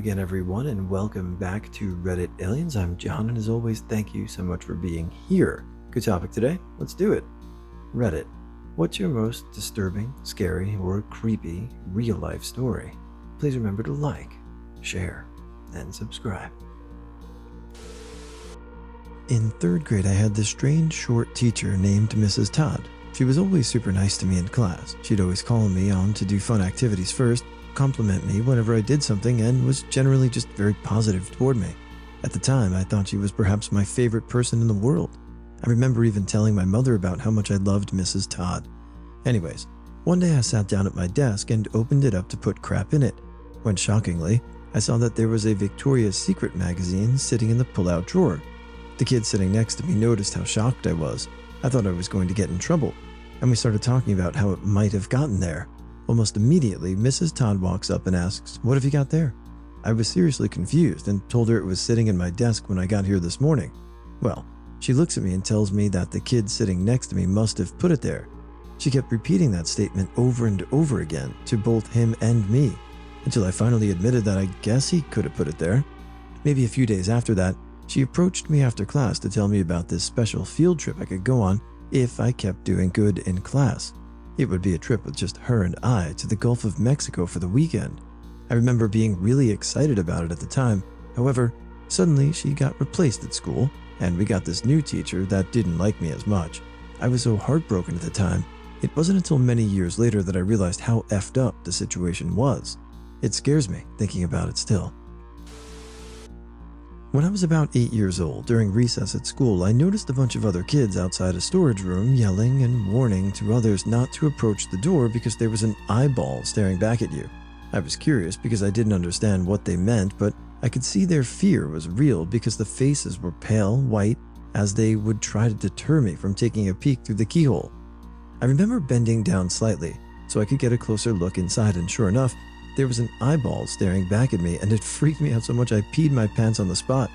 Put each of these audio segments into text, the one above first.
again, everyone, and welcome back to Reddit Aliens. I'm John, and as always, thank you so much for being here. Good topic today. Let's do it. Reddit. What's your most disturbing, scary, or creepy real-life story? Please remember to like, share, and subscribe. In third grade, I had this strange short teacher named Mrs. Todd. She was always super nice to me in class. She'd always call me on to do fun activities first, compliment me whenever I did something, and was generally just very positive toward me. At the time, I thought she was perhaps my favorite person in the world. I remember even telling my mother about how much I loved Mrs. Todd. Anyways, one day I sat down at my desk and opened it up to put crap in it, when shockingly, I saw that there was a Victoria's Secret magazine sitting in the pull-out drawer. The kid sitting next to me noticed how shocked I was. I thought I was going to get in trouble, and we started talking about how it might have gotten there. Almost immediately, Mrs. Todd walks up and asks, "What have you got there?" I was seriously confused and told her it was sitting in my desk when I got here this morning. Well, she looks at me and tells me that the kid sitting next to me must have put it there. She kept repeating that statement over and over again to both him and me, until I finally admitted that I guess he could have put it there. Maybe a few days after that, she approached me after class to tell me about this special field trip I could go on if I kept doing good in class. It would be a trip with just her and I to the Gulf of Mexico for the weekend. I remember being really excited about it at the time. However, suddenly she got replaced at school, and we got this new teacher that didn't like me as much. I was so heartbroken at the time. It wasn't until many years later that I realized how effed up the situation was. It scares me thinking about it still. When I was about 8 years old, during recess at school, I noticed a bunch of other kids outside a storage room yelling and warning to others not to approach the door because there was an eyeball staring back at you. I was curious because I didn't understand what they meant, but I could see their fear was real because the faces were pale white as they would try to deter me from taking a peek through the keyhole. I remember bending down slightly so I could get a closer look inside, and sure enough, there was an eyeball staring back at me, and it freaked me out so much I peed my pants on the spot.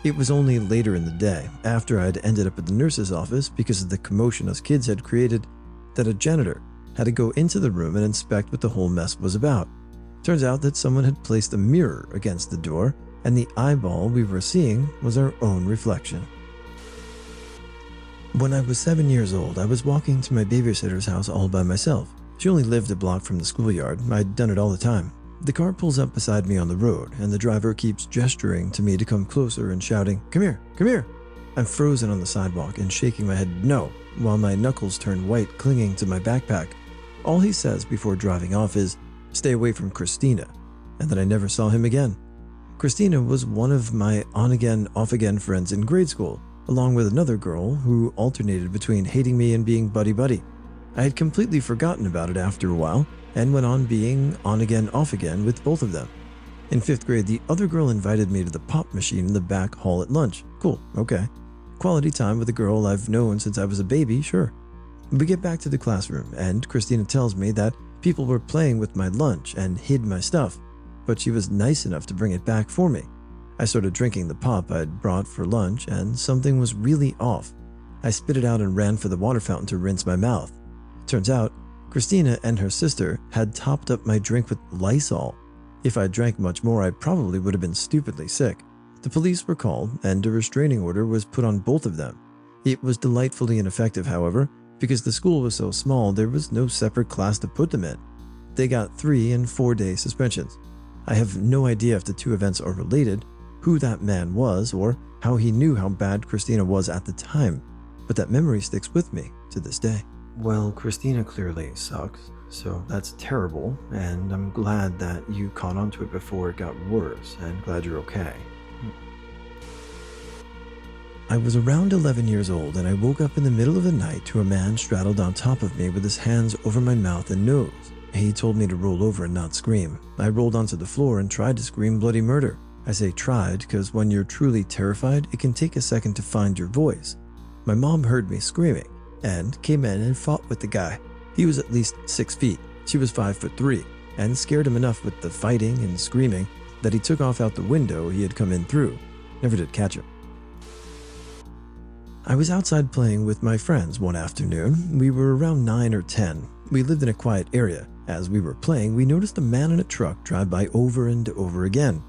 It was only later in the day, after I'd ended up at the nurse's office because of the commotion us kids had created, that a janitor had to go into the room and inspect what the whole mess was about. Turns out that someone had placed a mirror against the door, and the eyeball we were seeing was our own reflection. When I was 7 years old, I was walking to my babysitter's house all by myself. She only lived a block from the schoolyard. I'd done it all the time. The car pulls up beside me on the road, and the driver keeps gesturing to me to come closer and shouting, "Come here, come here." I'm frozen on the sidewalk and shaking my head no, while my knuckles turn white clinging to my backpack. All he says before driving off is, "Stay away from Christina," and then I never saw him again. Christina was one of my on-again, off-again friends in grade school, along with another girl who alternated between hating me and being buddy-buddy. I had completely forgotten about it after a while, and went on being on-again, off-again with both of them. In 5th grade, the other girl invited me to the pop machine in the back hall at lunch. Cool, okay. Quality time with a girl I've known since I was a baby, sure. We get back to the classroom, and Christina tells me that people were playing with my lunch and hid my stuff, but she was nice enough to bring it back for me. I started drinking the pop I'd brought for lunch, and something was really off. I spit it out and ran for the water fountain to rinse my mouth. Turns out, Christina and her sister had topped up my drink with Lysol. If I drank much more, I probably would have been stupidly sick. The police were called, and a restraining order was put on both of them. It was delightfully ineffective, however, because the school was so small there was no separate class to put them in. They got 3 and 4-day suspensions. I have no idea if the two events are related, who that man was, or how he knew how bad Christina was at the time, but that memory sticks with me to this day. Well, Christina clearly sucks, so that's terrible, and I'm glad that you caught onto it before it got worse, and glad you're okay. I was around 11 years old, and I woke up in the middle of the night to a man straddled on top of me with his hands over my mouth and nose. He told me to roll over and not scream. I rolled onto the floor and tried to scream bloody murder. I say tried because when you're truly terrified, it can take a second to find your voice. My mom heard me screaming and came in and fought with the guy. He was at least 6 feet. She was 5'3", and scared him enough with the fighting and screaming that he took off out the window he had come in through. Never did catch him. I was outside playing with my friends one afternoon. We were around 9 or 10. We lived in a quiet area. As we were playing, we noticed a man in a truck drive by over and over again.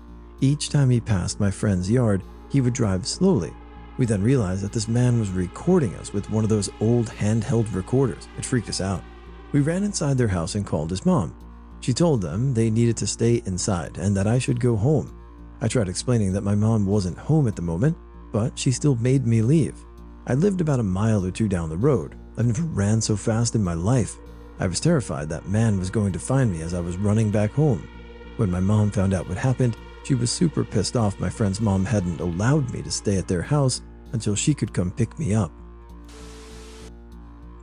Each time he passed my friend's yard, he would drive slowly. We then realized that this man was recording us with one of those old handheld recorders. It freaked us out. We ran inside their house and called his mom. She told them they needed to stay inside and that I should go home. I tried explaining that my mom wasn't home at the moment, but she still made me leave. I lived about a mile or two down the road. I've never ran so fast in my life. I was terrified that man was going to find me as I was running back home. When my mom found out what happened, she was super pissed off my friend's mom hadn't allowed me to stay at their house until she could come pick me up.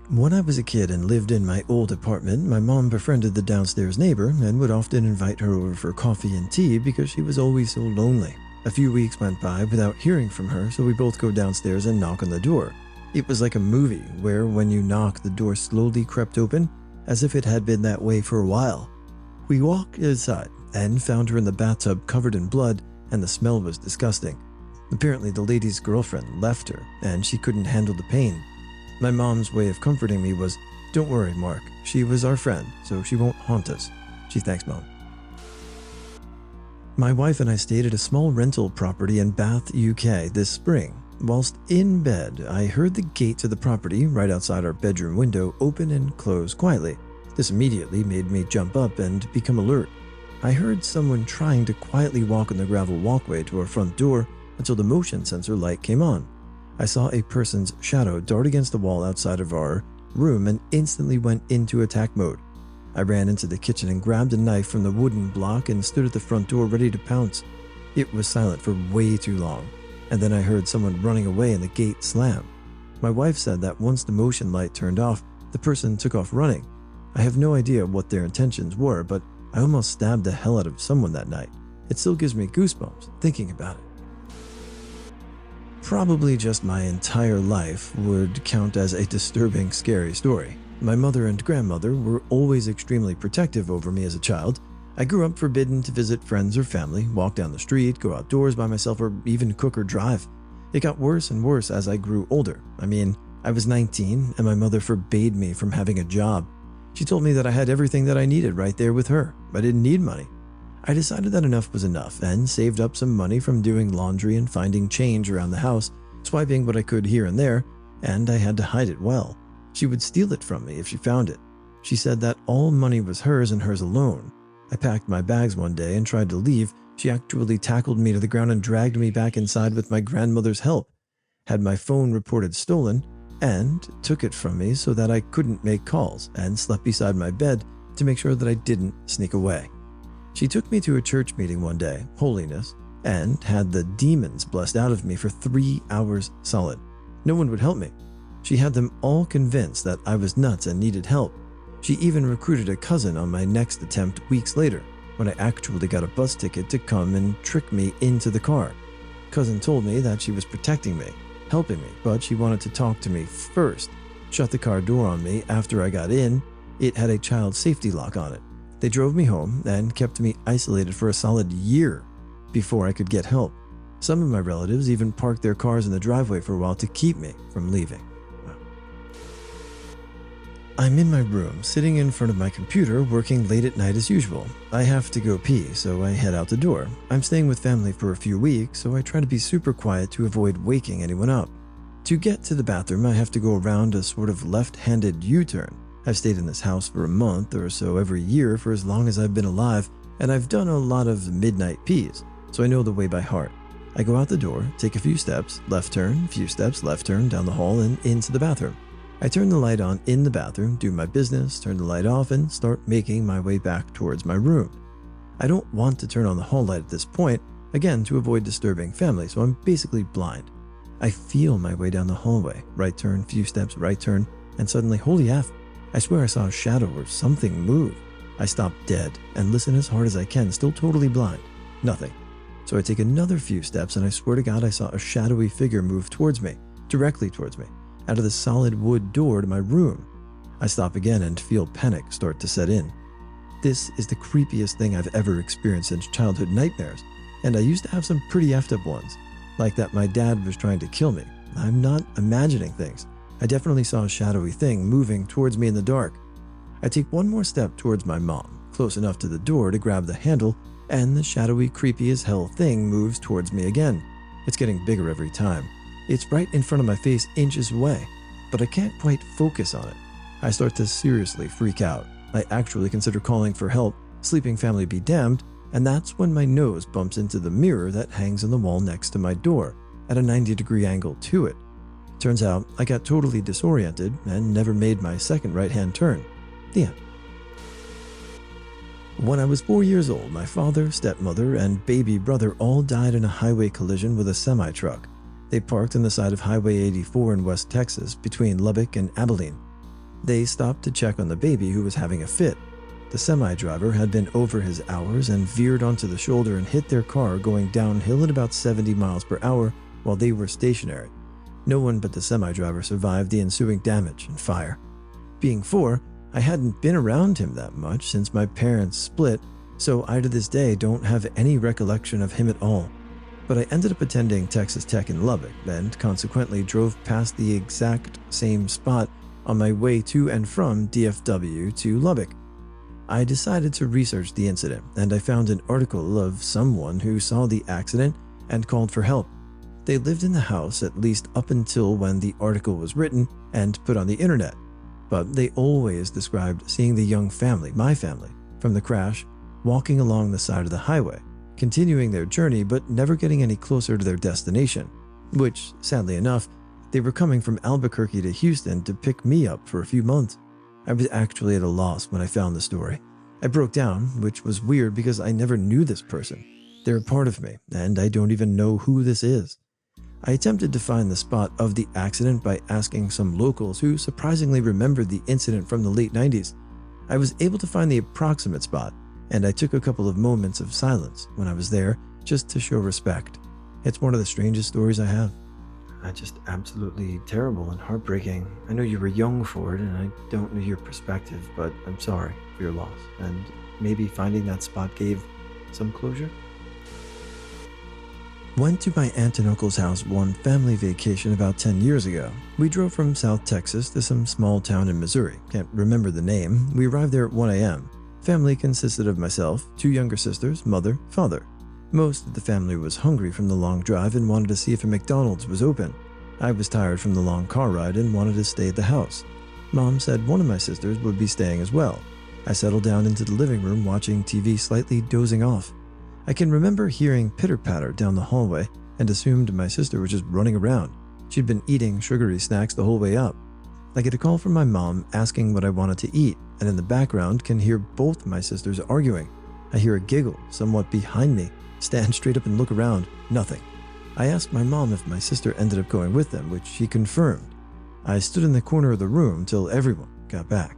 When I was a kid and lived in my old apartment, my mom befriended the downstairs neighbor and would often invite her over for coffee and tea because she was always so lonely. A few weeks went by without hearing from her, so we both go downstairs and knock on the door. It was like a movie where when you knock, the door slowly crept open, as if it had been that way for a while. We walked inside and found her in the bathtub covered in blood, and the smell was disgusting. Apparently the lady's girlfriend left her and she couldn't handle the pain. My mom's way of comforting me was, "Don't worry, Mark. She was our friend, so she won't haunt us." She thanks Mom. My wife and I stayed at a small rental property in Bath, UK this spring. Whilst in bed, I heard the gate to the property right outside our bedroom window open and close quietly. This immediately made me jump up and become alert. I heard someone trying to quietly walk on the gravel walkway to our front door until the motion sensor light came on. I saw a person's shadow dart against the wall outside of our room and instantly went into attack mode. I ran into the kitchen and grabbed a knife from the wooden block and stood at the front door ready to pounce. It was silent for way too long, and then I heard someone running away and the gate slam. My wife said that once the motion light turned off, the person took off running. I have no idea what their intentions were, but I almost stabbed the hell out of someone that night. It still gives me goosebumps thinking about it. Probably just my entire life would count as a disturbing, scary story. My mother and grandmother were always extremely protective over me as a child. I grew up forbidden to visit friends or family, walk down the street, go outdoors by myself, or even cook or drive. It got worse and worse as I grew older. I was 19 and my mother forbade me from having a job. She told me that I had everything that I needed right there with her. I didn't need money. I decided that enough was enough and saved up some money from doing laundry and finding change around the house, swiping what I could here and there, and I had to hide it well. She would steal it from me if she found it. She said that all money was hers and hers alone. I packed my bags one day and tried to leave. She actually tackled me to the ground and dragged me back inside with my grandmother's help, had my phone reported stolen, and took it from me so that I couldn't make calls, and slept beside my bed to make sure that I didn't sneak away. She took me to a church meeting one day, holiness, and had the demons blessed out of me for 3 hours solid. No one would help me. She had them all convinced that I was nuts and needed help. She even recruited a cousin on my next attempt weeks later, when I actually got a bus ticket to come and trick me into the car. Cousin told me that she was protecting me, helping me, but she wanted to talk to me first. Shut the car door on me after I got in. It had a child safety lock on it. They drove me home and kept me isolated for a solid year before I could get help. Some of my relatives even parked their cars in the driveway for a while to keep me from leaving. Wow. I'm in my room, sitting in front of my computer, working late at night as usual. I have to go pee, so I head out the door. I'm staying with family for a few weeks, so I try to be super quiet to avoid waking anyone up. To get to the bathroom, I have to go around a sort of left-handed U-turn. I've stayed in this house for a month or so every year for as long as I've been alive, and I've done a lot of midnight pees, so I know the way by heart. I go out the door, take a few steps, left turn, few steps, left turn, down the hall and into the bathroom. I turn the light on in the bathroom, do my business, turn the light off, and start making my way back towards my room. I don't want to turn on the hall light at this point, again to avoid disturbing family, so I'm basically blind. I feel my way down the hallway, right turn, few steps, right turn, and suddenly, holy F, I swear I saw a shadow or something move. I stop dead and listen as hard as I can, still totally blind. Nothing. So I take another few steps and I swear to God I saw a shadowy figure move towards me, directly towards me, out of the solid wood door to my room. I stop again and feel panic start to set in. This is the creepiest thing I've ever experienced since childhood nightmares, and I used to have some pretty effed up ones, like that my dad was trying to kill me. I'm not imagining things. I definitely saw a shadowy thing moving towards me in the dark. I take one more step towards my mom, close enough to the door to grab the handle, and the shadowy, creepy as hell thing moves towards me again. It's getting bigger every time. It's right in front of my face, inches away, but I can't quite focus on it. I start to seriously freak out. I actually consider calling for help, sleeping family be damned, and that's when my nose bumps into the mirror that hangs on the wall next to my door, at a 90-degree angle to it. Turns out I got totally disoriented and never made my second right-hand turn. The end. When I was 4 years old, my father, stepmother, and baby brother all died in a highway collision with a semi-truck. They parked on the side of Highway 84 in West Texas, between Lubbock and Abilene. They stopped to check on the baby who was having a fit. The semi-driver had been over his hours and veered onto the shoulder and hit their car going downhill at about 70 miles per hour while they were stationary. No one but the semi-driver survived the ensuing damage and fire. Being 4, I hadn't been around him that much since my parents split, so I to this day don't have any recollection of him at all. But I ended up attending Texas Tech in Lubbock and consequently drove past the exact same spot on my way to and from DFW to Lubbock. I decided to research the incident, and I found an article of someone who saw the accident and called for help. They lived in the house at least up until when the article was written and put on the internet, but they always described seeing the young family, my family, from the crash, walking along the side of the highway, continuing their journey but never getting any closer to their destination, which, sadly enough, they were coming from Albuquerque to Houston to pick me up for a few months. I was actually at a loss when I found the story. I broke down, which was weird because I never knew this person. They're a part of me, and I don't even know who this is. I attempted to find the spot of the accident by asking some locals who surprisingly remembered the incident from the late 90s. I was able to find the approximate spot, and I took a couple of moments of silence when I was there just to show respect. It's one of the strangest stories I have. Just absolutely terrible and heartbreaking. I know you were young for it, and I don't know your perspective, but I'm sorry for your loss. And maybe finding that spot gave some closure? Went to my aunt and uncle's house one family vacation about 10 years ago. We drove from South Texas to some small town in Missouri. Can't remember the name. We arrived there at 1 a.m. Family consisted of myself, 2 younger sisters, mother, father. Most of the family was hungry from the long drive and wanted to see if a McDonald's was open. I was tired from the long car ride and wanted to stay at the house. Mom said one of my sisters would be staying as well. I settled down into the living room watching TV, slightly dozing off. I can remember hearing pitter-patter down the hallway and assumed my sister was just running around. She'd been eating sugary snacks the whole way up. I get a call from my mom asking what I wanted to eat, and in the background can hear both my sisters arguing. I hear a giggle somewhat behind me, stand straight up and look around, nothing. I asked my mom if my sister ended up going with them, which she confirmed. I stood in the corner of the room till everyone got back.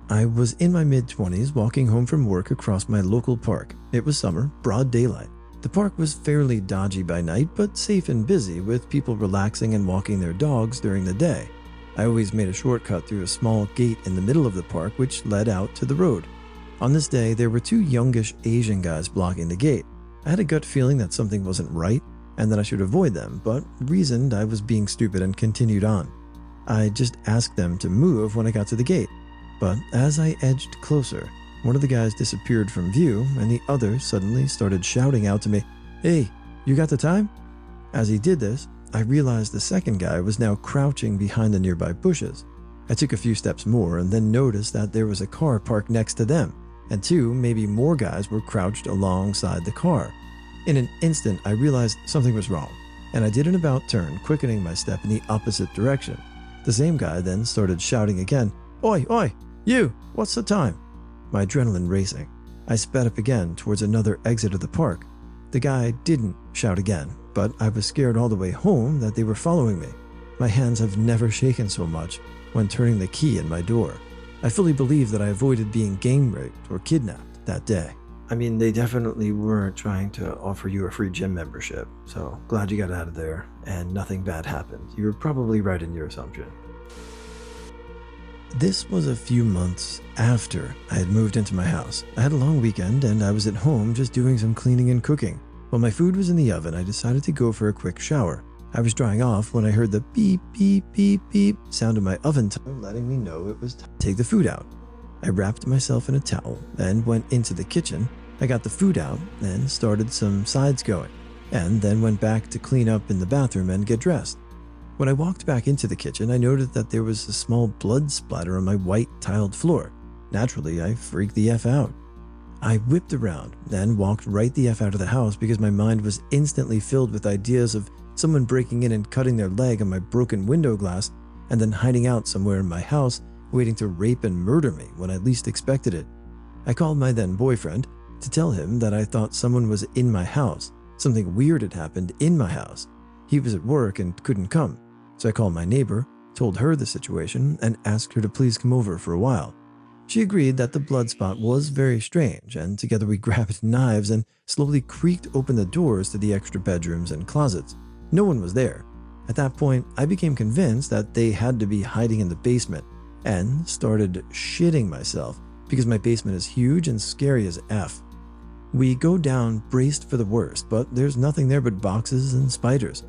I was in my mid-20s walking home from work across my local park. It was summer, broad daylight. The park was fairly dodgy by night, but safe and busy, with people relaxing and walking their dogs during the day. I always made a shortcut through a small gate in the middle of the park which led out to the road. On this day, there were 2 youngish Asian guys blocking the gate. I had a gut feeling that something wasn't right and that I should avoid them, but reasoned I was being stupid and continued on. I just asked them to move when I got to the gate, but as I edged closer, one of the guys disappeared from view and the other suddenly started shouting out to me, "Hey, you got the time?" As he did this, I realized the second guy was now crouching behind the nearby bushes. I took a few steps more and then noticed that there was a car parked next to them, and 2, maybe more guys were crouched alongside the car. In an instant, I realized something was wrong, and I did an about turn, quickening my step in the opposite direction. The same guy then started shouting again, "Oi, oi, you, what's the time?" My adrenaline racing. I sped up again towards another exit of the park. The guy didn't shout again, but I was scared all the way home that they were following me. My hands have never shaken so much when turning the key in my door. I fully believe that I avoided being gang raped or kidnapped that day. I mean, they definitely weren't trying to offer you a free gym membership, so glad you got out of there and nothing bad happened. You were probably right in your assumption. This was a few months after I had moved into my house. I had a long weekend and I was at home just doing some cleaning and cooking. While my food was in the oven, I decided to go for a quick shower. I was drying off when I heard the beep, beep, beep, beep sound of my oven timer letting me know it was time to take the food out. I wrapped myself in a towel and went into the kitchen. I got the food out and started some sides going, and then went back to clean up in the bathroom and get dressed. When I walked back into the kitchen, I noticed that there was a small blood splatter on my white tiled floor. Naturally, I freaked the F out. I whipped around and walked right the F out of the house because my mind was instantly filled with ideas of someone breaking in and cutting their leg on my broken window glass and then hiding out somewhere in my house waiting to rape and murder me when I least expected it. I called my then boyfriend to tell him that I thought someone was in my house. Something weird had happened in my house. He was at work and couldn't come. So I called my neighbor, told her the situation, and asked her to please come over for a while. She agreed that the blood spot was very strange, and together we grabbed knives and slowly creaked open the doors to the extra bedrooms and closets. No one was there. At that point, I became convinced that they had to be hiding in the basement, and started shitting myself because my basement is huge and scary as F. We go down braced for the worst, but there's nothing there but boxes and spiders.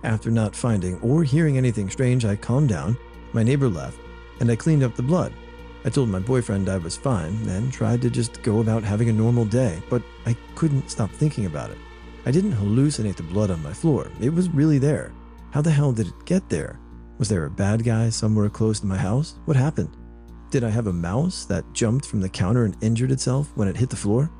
After not finding or hearing anything strange, I calmed down, my neighbor left, and I cleaned up the blood. I told my boyfriend I was fine and tried to just go about having a normal day, but I couldn't stop thinking about it. I didn't hallucinate the blood on my floor. It was really there. How the hell did it get there? Was there a bad guy somewhere close to my house? What happened? Did I have a mouse that jumped from the counter and injured itself when it hit the floor?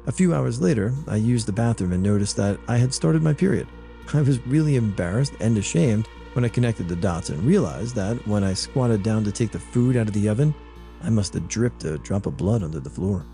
A few hours later, I used the bathroom and noticed that I had started my period. I was really embarrassed and ashamed when I connected the dots and realized that when I squatted down to take the food out of the oven, I must have dripped a drop of blood onto the floor.